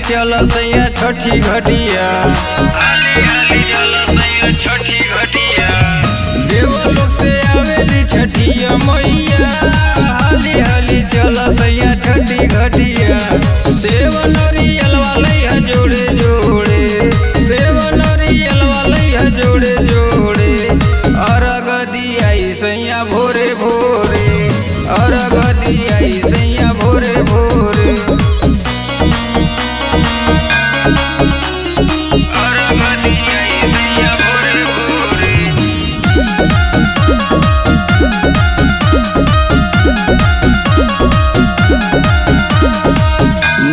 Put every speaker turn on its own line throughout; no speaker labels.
चल सैया छठी घटिया, हाली हाली चल सैया छठी घटिया। देवलोक से आवेली छठिया मैया, हाली हाली चल सैया छठी घटिया। सेव नरियल वाले जोड़े जोड़े, सेव नरियल वाले जोड़े जोड़े। अर्घ दियाई सैया भोरे भोरे, अर्घ दियाई सैया भोरे भोरे। अर्घ दियाई सैया भोरे भोरे।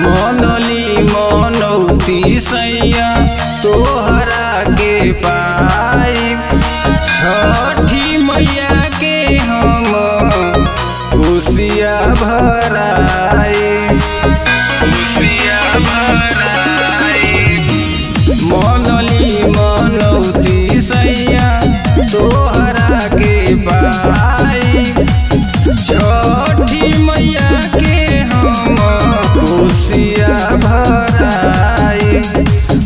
मनली मनौती सैया तोहरा के पाई, छठी मैया के हम खुशिया भराई, खुशिया भराई। मनली मनौती सैया तोहरा के पाई, छठी मैया के हम खुशिया भराई।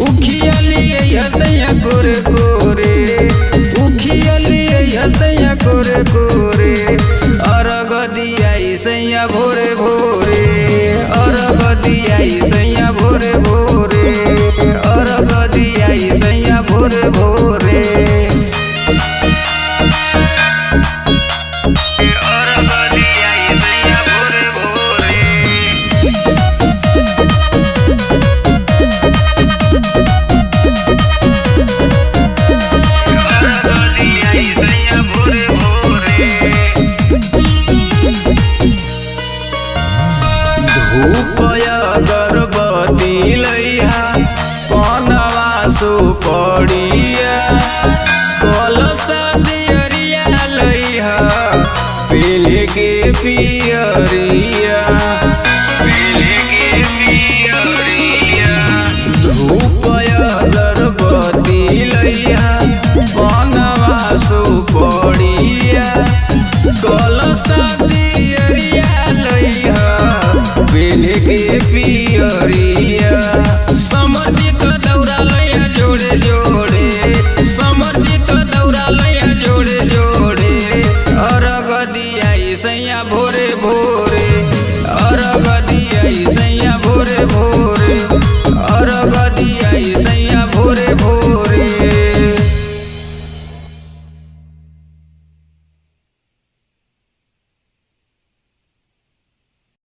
उखिया लिए सैया कोरे कोरे, उखिया लिए सैया कोरे कोरे। अर्घ दियाई सैया भोरे भोरे, अर्घ दियाई सैया भोरे भोरे, अर्घ दियाई सैया भोरे भोरे।